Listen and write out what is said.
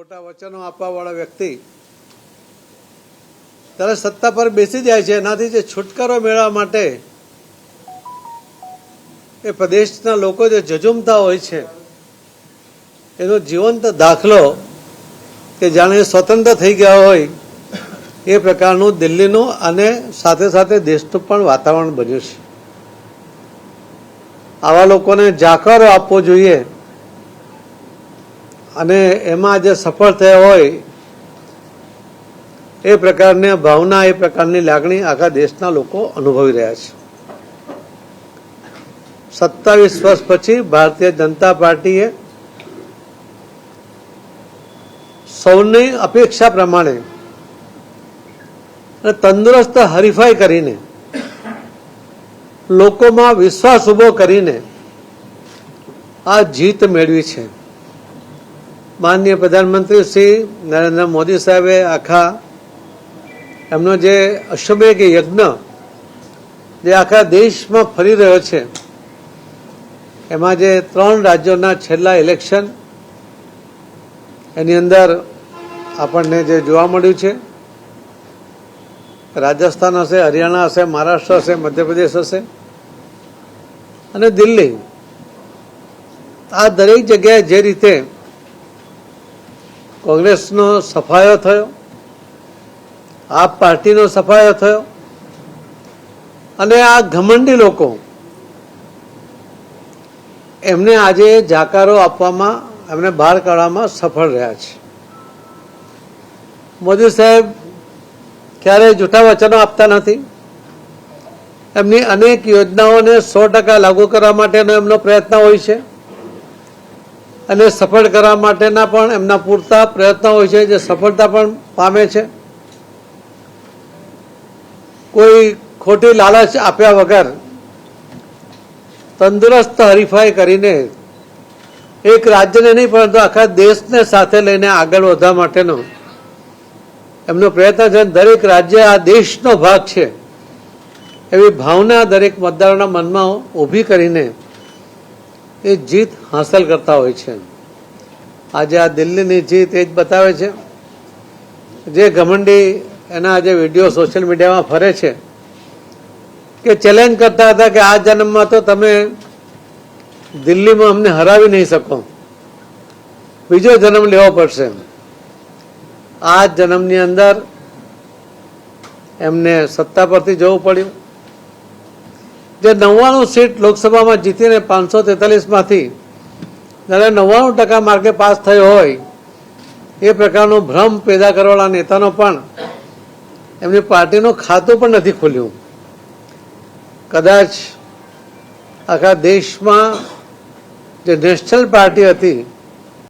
ખોટા વચનો આપવાવાળા વ્યક્તિ ત્યારે સત્તા પર બેસી જાય છે, એનાથી જે છુટકારો મેળવવા માટે એ પ્રદેશના લોકો જે ઝઝૂમતા હોય છે એનો જીવંત દાખલો કે જાણે સ્વતંત્ર થઈ ગયા હોય એ પ્રકારનું દિલ્હીનું અને સાથે સાથે દેશનું પણ વાતાવરણ બન્યું છે. આવા લોકોને જાકારો આપવો જોઈએ અને એમાં જે સફળ થયા હોય એ પ્રકારની ભાવના, એ પ્રકારની લાગણી આખા દેશના લોકો અનુભવી રહ્યા છે. 27 વર્ષ પછી ભારતીય જનતા પાર્ટીએ સૌની અપેક્ષા પ્રમાણે તંદુરસ્ત હરીફાઈ કરીને લોકોમાં વિશ્વાસ ઉભો કરીને આ જીત મેળવી છે. માનનીય પ્રધાનમંત્રી શ્રી નરેન્દ્ર મોદી સાહેબે આખા એમનો જે અશ્વમેઘ યજ્ઞ જે આખા દેશમાં ફરી રહ્યો છે એમાં જે 3 રાજ્યોના છેલ્લા ઇલેક્શન એની અંદર આપણને જે જોવા મળ્યું છે, રાજસ્થાન હશે, હરિયાણા હશે, મહારાષ્ટ્ર હશે, મધ્યપ્રદેશ હશે અને દિલ્હી, આ દરેક જગ્યાએ જે રીતે કોંગ્રેસનો સફાયો થયો, આપ પાર્ટીનો સફાયો થયો અને આ ઘમંડી લોકો એમને આજે જાકારો આપવામાં, એમને બહાર કાઢવામાં સફળ રહ્યા છે. મોદી સાહેબ ક્યારેય જૂઠા વચનો આપતા નથી. એમની અનેક યોજનાઓને 100% લાગુ કરવા માટેનો એમનો પ્રયત્ન હોય છે અને સફળ કરવા માટેના પણ એમના પૂરતા પ્રયત્નો હોય છે, જે સફળતા પણ પામે છે. કોઈ ખોટી લાલચ આપ્યા વગર તંદુરસ્ત હરીફાઈ કરીને એક રાજ્યને નહીં પરંતુ આખા દેશને સાથે લઈને આગળ વધવા માટેનો એમનો પ્રયત્ન છે. દરેક રાજ્ય આ દેશનો ભાગ છે એવી ભાવના દરેક મતદારોના મનમાં ઊભી કરીને એ જીત હાંસલ કરતા હોય છે. આજે આ દિલ્હીની જીત એ જ બતાવે છે. જે ઘમંડી એના જે વિડીયો સોશિયલ મીડિયામાં ફરે છે કે ચેલેન્જ કરતા હતા કે આ જન્મમાં તો તમે દિલ્હીમાં અમને હરાવી નહીં શકો, બીજો જન્મ લેવો પડશે. આ જન્મની અંદર એમને સત્તા પરથી જવું પડ્યું. જે 99 સીટ લોકસભામાં જીતીને 543માંથી જ્યારે 99% માર્કે પાસ થયો હોય એ પ્રકારનો ભ્રમ પેદા કરવાવાળા નેતાનો પણ એમની પાર્ટીનું ખાતું પણ નથી ખોલ્યું. કદાચ આખા દેશમાં જે નેશનલ પાર્ટી હતી